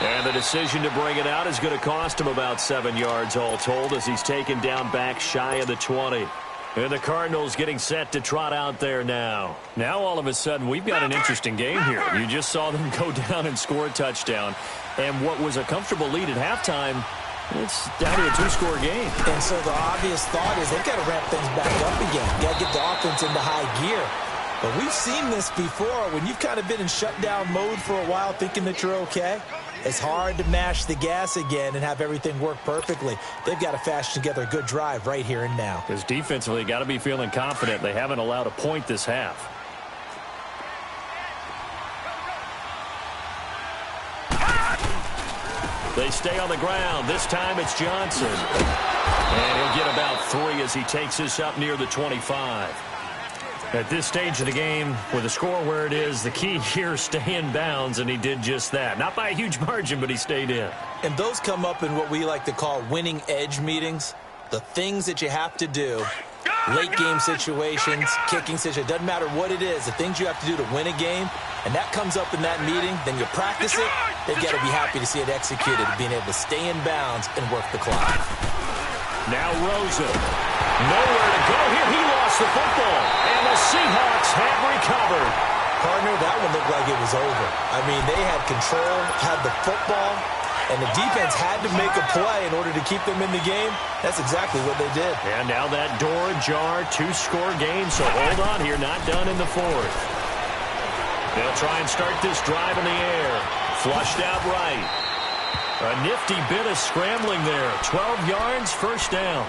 And the decision to bring it out is going to cost him about 7 yards all told as he's taken down back shy of the 20. And the Cardinals getting set to trot out there now. Now all of a sudden we've got an interesting game here. You just saw them go down and score a touchdown. And what was a comfortable lead at halftime, it's down to a 2-score game. And so the obvious thought is they've got to ramp things back up again. Got to get the offense into high gear. But we've seen this before when you've kind of been in shutdown mode for a while thinking that you're okay. It's hard to mash the gas again and have everything work perfectly. They've got to fashion together a good drive right here and now. Because defensively, got to be feeling confident. They haven't allowed a point this half. They stay on the ground. This time it's Johnson. And he'll get about 3 as he takes this up near the 25. At this stage of the game, with the score where it is, the key here is stay in bounds, and he did just that. Not by a huge margin, but he stayed in. And those come up in what we like to call winning edge meetings. The things that you have to do, late game situations, kicking situations, doesn't matter what it is, the things you have to do to win a game, and that comes up in that meeting, then you practice it, they've got to be happy to see it executed, being able to stay in bounds and work the clock. Now Rosen. Nowhere to go here. He lost the football. And the Seahawks have recovered. Partner, that one looked like it was over. I mean, they had control, had the football, and the defense had to make a play in order to keep them in the game. That's exactly what they did. And now that door ajar, 2-score game, so hold on here, not done in the 4th. They'll try and start this drive in the air. Flushed out right. A nifty bit of scrambling there. 12 yards, 1st down.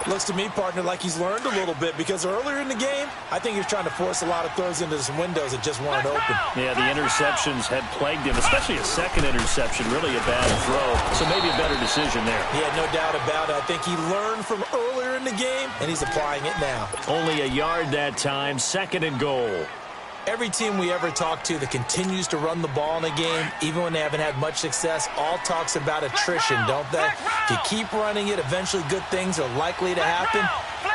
Looks to me, partner, like he's learned a little bit because earlier in the game, I think he was trying to force a lot of throws into some windows that just weren't open. Yeah, the interceptions had plagued him, especially a 2nd interception, really a bad throw. So maybe a better decision there. Yeah, no doubt about it. I think he learned from earlier in the game, and he's applying it now. Only a yard that time, 2nd and goal. Every team we ever talk to that continues to run the ball in a game, even when they haven't had much success, all talks about attrition, don't they? If you keep running it, eventually good things are likely to happen.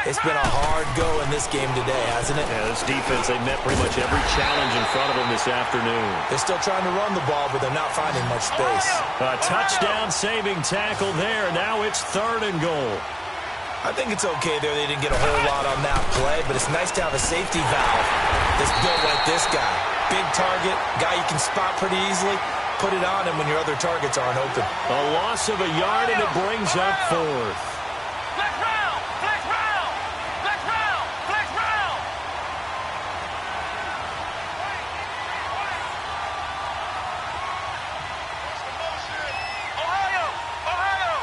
It's been a hard go in this game today, hasn't it? Yeah, this defense, they met pretty much every challenge in front of them this afternoon. They're still trying to run the ball, but they're not finding much space. A touchdown-saving tackle there. Now it's 3rd and goal. I think it's okay there. They didn't get a whole lot on that play, but it's nice to have a safety valve that's built like this guy. Big target, guy you can spot pretty easily. Put it on him when your other targets aren't open. A loss of a yard, and it brings up 4th. Flex round! Flex round! Flex round! Flex round! Ohio! Ohio!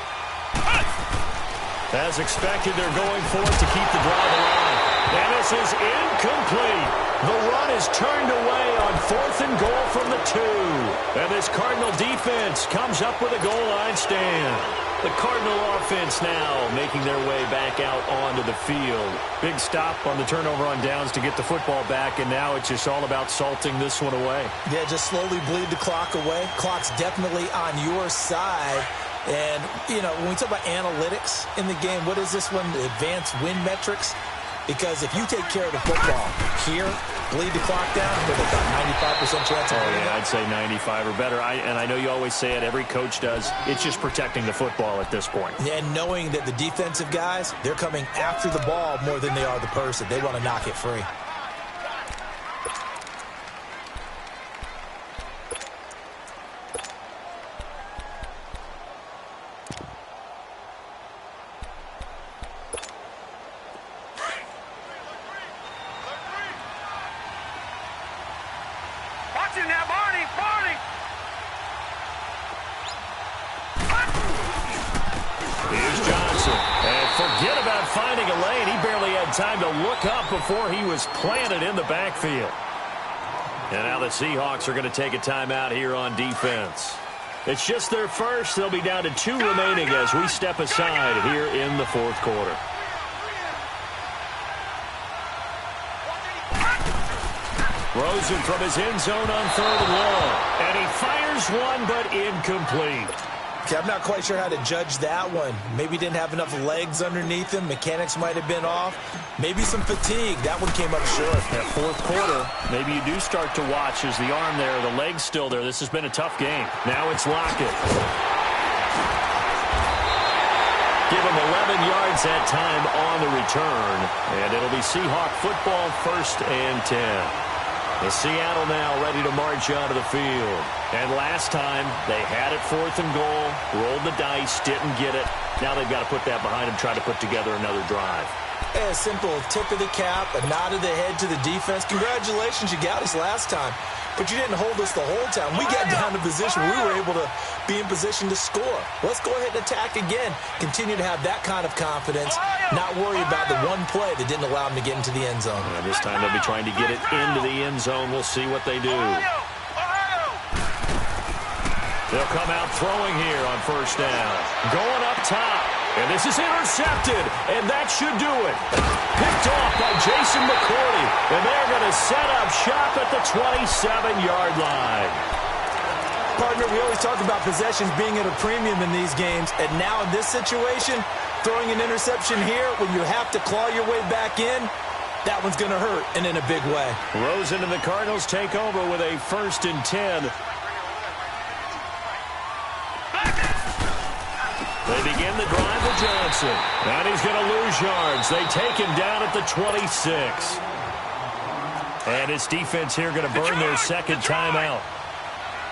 As expected, they're going for it to keep the drive alive. And this is incomplete. The run is turned away on 4th and goal from the 2. And this Cardinal defense comes up with a goal line stand. The Cardinal offense now making their way back out onto the field. Big stop on the turnover on downs to get the football back, and now it's just all about salting this one away. Yeah, just slowly bleed the clock away. Clock's definitely on your side. And, you know, when we talk about analytics in the game, what is this one? Advanced win metrics? Because if you take care of the football here, bleed the clock down, with about 95% chance of winning. Yeah, I'd say 95 or better. And I know you always say it, every coach does. It's just protecting the football at this point. And knowing that the defensive guys, they're coming after the ball more than they are the person. They want to knock it free. you now, Barney! Barney! Here's Johnson. And forget about finding a lane. He barely had time to look up before he was planted in the backfield. And now the Seahawks are going to take a timeout here on defense. It's just their first. They'll be down to 2 remaining as we step aside here in the fourth quarter. Rosen from his end zone on 3rd and long. And he fires one, but incomplete. Okay, I'm not quite sure how to judge that one. Maybe didn't have enough legs underneath him. Mechanics might have been off. Maybe some fatigue. That one came up short. That fourth quarter, maybe you do start to watch as the arm there, the leg's still there. This has been a tough game. Now it's Lockett. Give him 11 yards that time on the return. And it'll be Seahawk football, 1st and 10. The Seattle now ready to march onto the field. And last time, they had it 4th and goal, rolled the dice, didn't get it. Now they've got to put that behind them, try to put together another drive. A simple tip of the cap, a nod of the head to the defense. Congratulations, you got us last time. But you didn't hold us the whole time. We got down to position where we were able to be in position to score. Let's go ahead and attack again. Continue to have that kind of confidence. Not worry about the one play that didn't allow them to get into the end zone. And this time they'll be trying to get it into the end zone. We'll see what they do. They'll come out throwing here on 1st down. Going up top. And this is intercepted. And that should do it. Picked off by Jason McCourty. And they're going to set up shop at the 27-yard line. Partner, we always talk about possessions being at a premium in these games. And now in this situation, throwing an interception here when you have to claw your way back in, that one's going to hurt, and in a big way. Rosen and the Cardinals take over with a 1st and 10. They begin the drive with Johnson. And he's going to lose yards. They take him down at the 26. And his defense here going to burn their 2nd timeout.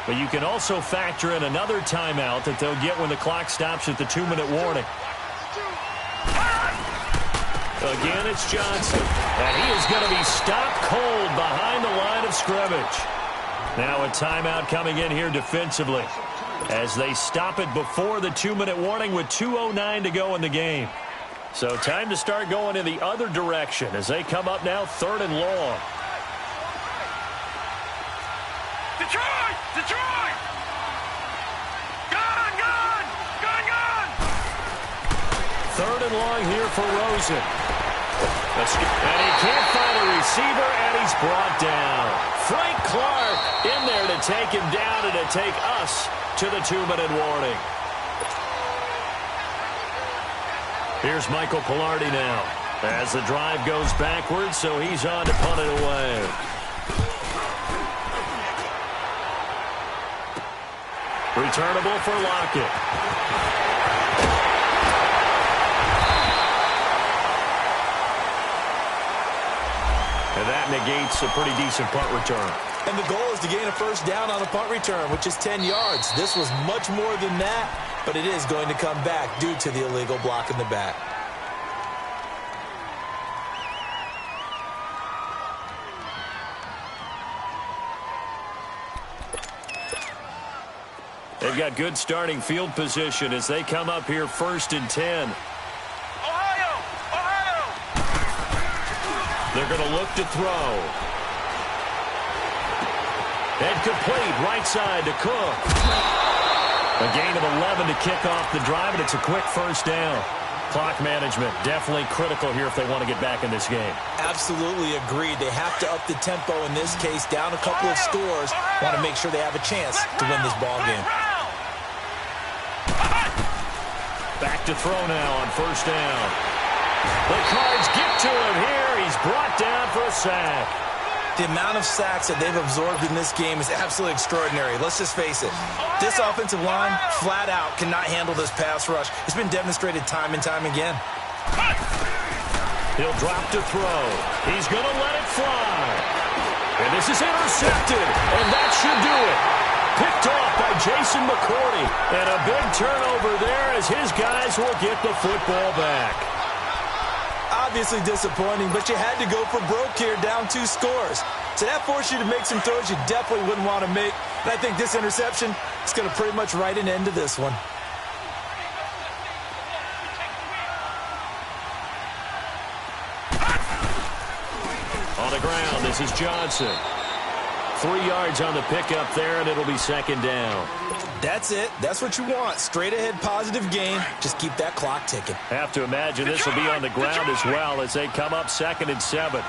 But you can also factor in another timeout that they'll get when the clock stops at the 2-minute warning. Again, it's Johnson. And he is going to be stopped cold behind the line of scrimmage. Now a timeout coming in here defensively as they stop it before the 2-minute warning with 2:09 to go in the game. So time to start going in the other direction as they come up now 3rd and long. Detroit! Detroit! Gun! Gun! Gun! Gun! 3rd and long here for Rosen. And he can't find a receiver, and he's brought down. Frank Clark in there to take him down and to take us to the 2-minute warning. Here's Michael Pilardi now as the drive goes backwards, so he's on to punt it away. Returnable for Lockett. And that negates a pretty decent punt return. And the goal is to gain a 1st down on a punt return, which is 10 yards. This was much more than that, but it is going to come back due to the illegal block in the back. They've got good starting field position as they come up here 1st and 10. Ohio! Ohio! They're going to look to throw. And complete right side to Cook. A gain of 11 to kick off the drive, and it's a quick 1st down. Clock management definitely critical here if they want to get back in this game. Absolutely agreed. They have to up the tempo in this case, down a couple of scores. Want to make sure they have a chance to win this ball game. Back to throw now on 1st down. The Cards get to him here. He's brought down for a sack. The amount of sacks that they've absorbed in this game is absolutely extraordinary. Let's just face it. This offensive line, flat out, cannot handle this pass rush. It's been demonstrated time and time again. He'll drop to throw. He's going to let it fly. And this is intercepted. And that should do it. Picked off by Jason McCourty. And a big turnover there as his guys will get the football back. obviously disappointing, but you had to go for broke here, down 2 scores. So that forced you to make some throws you definitely wouldn't want to make. And I think this interception is going to pretty much write an end to this one. On the ground, this is Johnson. 3 yards on the pickup there, and it'll be second down. That's it. That's what you want. Straight ahead, positive gain. Just keep that clock ticking. Have to imagine this will be on the ground as well as they come up 2nd and 7.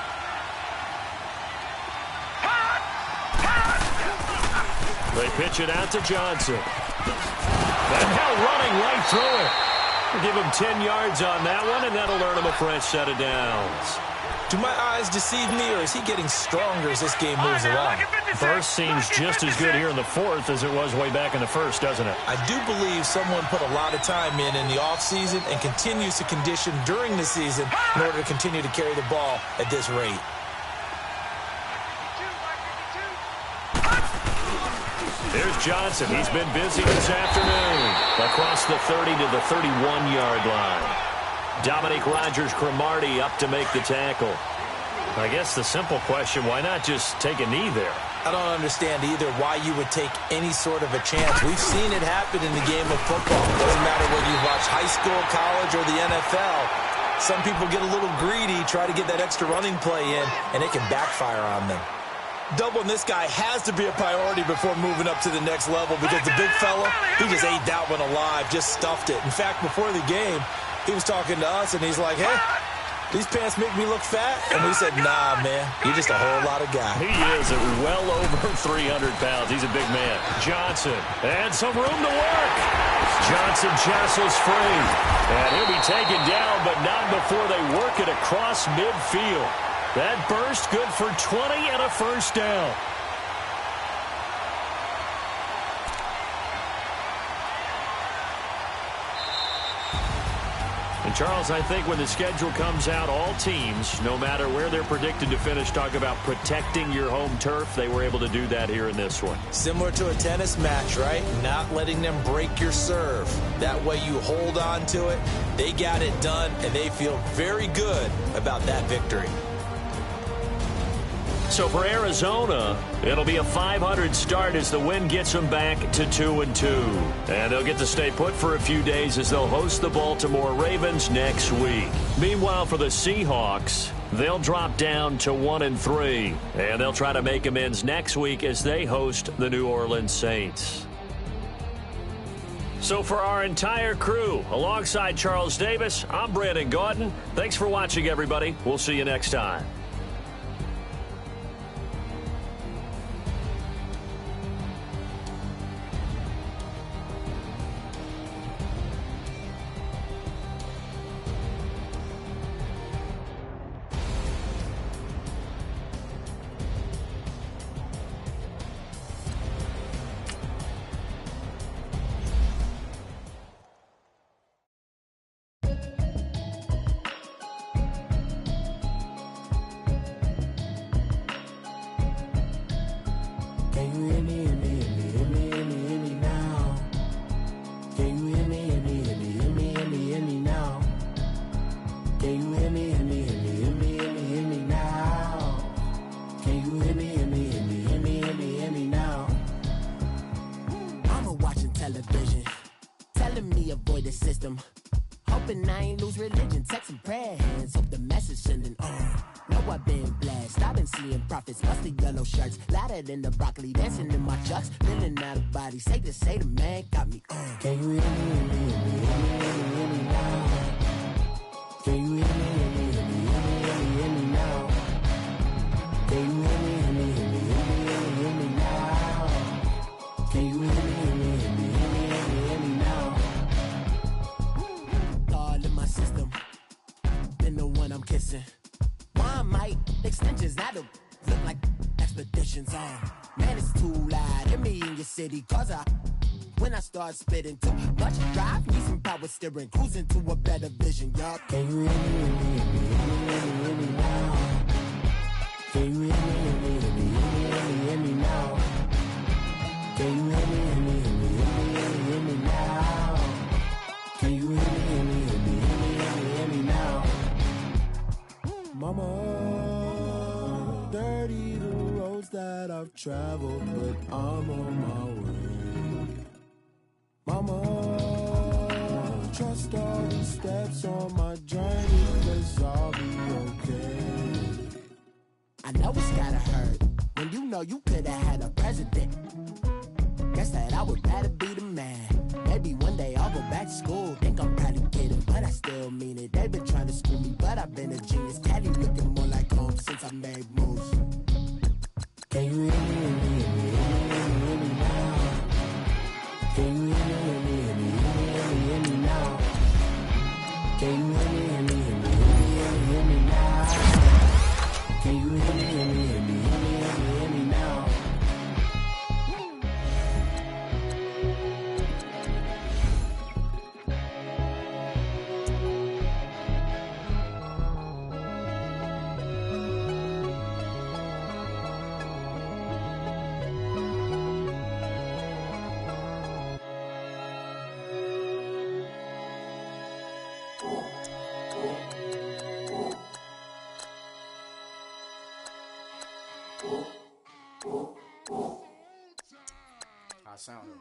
They pitch it out to Johnson. And now running right through it. We'll give him 10 yards on that one, and that'll earn him a fresh set of downs. Do my eyes deceive me, or is he getting stronger as this game moves along? First seems just as good here in the 4th as it was way back in the 1st, doesn't it? I do believe someone put a lot of time in the offseason and continues to condition during the season in order to continue to carry the ball at this rate. There's Johnson. He's been busy this afternoon. Across the 30 to the 31-yard line. Dominique Rodgers-Cromartie up to make the tackle. I guess the simple question, why not just take a knee there? I don't understand either why you would take any sort of a chance. We've seen it happen in the game of football. It doesn't matter whether you watch high school, college, or the NFL. Some people get a little greedy, try to get that extra running play in, and it can backfire on them. Doubling this guy has to be a priority before moving up to the next level because the big fella, he just ate that one alive, just stuffed it. In fact, before the game, he was talking to us, and he's like, hey, these pants make me look fat? And we said, nah, man, you're just a whole lot of guy. He is at well over 300 pounds. He's a big man. Johnson, and some room to work. Johnson jostles free. And he'll be taken down, but not before they work it across midfield. That burst good for 20 and a first down. And, Charles, I think when the schedule comes out, all teams, no matter where they're predicted to finish, talk about protecting your home turf. They were able to do that here in this one. Similar to a tennis match, right? Not letting them break your serve. That way you hold on to it. They got it done, and they feel very good about that victory. So for Arizona, it'll be a .500 start as the win gets them back to 2-2. And they'll get to stay put for a few days as they'll host the Baltimore Ravens next week. Meanwhile, for the Seahawks, they'll drop down to 1-3. And they'll try to make amends next week as they host the New Orleans Saints. So for our entire crew, alongside Charles Davis, I'm Brandon Gaudin. Thanks for watching, everybody. We'll see you next time. In the broccoli, dancing in my chucks, feeling out of body. Say the man got me on. Can you hear me, hear me now? Can you hear me now? Can you hear me now? Can you hear me now? All in my system, been the one I'm kissing. Why might extensions that'll look like expeditions on. Man, it's too loud. Hear me in your city, cause when I start spitting too much drive, need some power steering, cruising to a better vision, yup. Can you hear me now? Can you hear me now? Can you hear me now? Can you hear me now? roads that I've traveled, but I'm on my way. Mama, trust all the steps on my journey, 'cause I'll be okay. I know it's gotta hurt when you know you could've had a president. Guess that I would rather be the man. Maybe one day I'll go back to school. Think I'm probably kidding, but I still mean it. They've been trying to school me, but I've been a genius. Caddy looking more like home since I made moves. Can you hear me, hear me, hear me, hear me, hear me now? Can you hear me, hear me, hear me, hear me, hear me, hear me now? Can you hear me, hear me, hear me, hear me, hear me, hear me now? Can you hear me, hear me, hear me, hear me, hear me, hear me now? I sound it.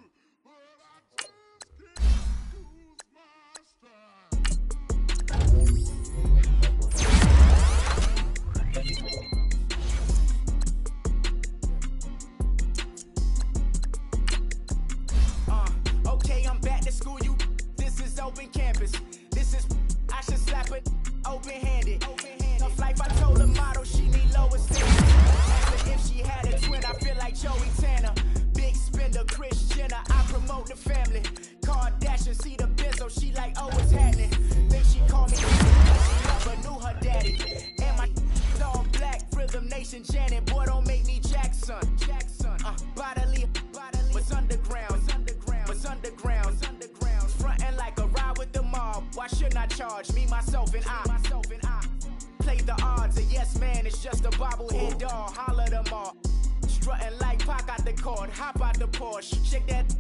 Okay, I'm back to school, you. This is open campus. This is, I should slap it open-handed. Tough life, I told the model she need lower standards. Asked her if she had a twin, I feel like Joey Tanner. Big spender, Kris Jenner, I promote the family. Kardashian, see the benzo, she like, oh, what's happening? Think she called me, she never knew her daddy. And my all black, Rhythm Nation, Janet, boy, don't make me Jackson. Bodily, what's underground, what's underground, frontin' like a ride with the mob. Why shouldn't I charge me, myself, and I? Play the odds, a yes man, it's just a bobblehead doll. Holler them all, strutting like Pac out the court, hop out the Porsche, shake that.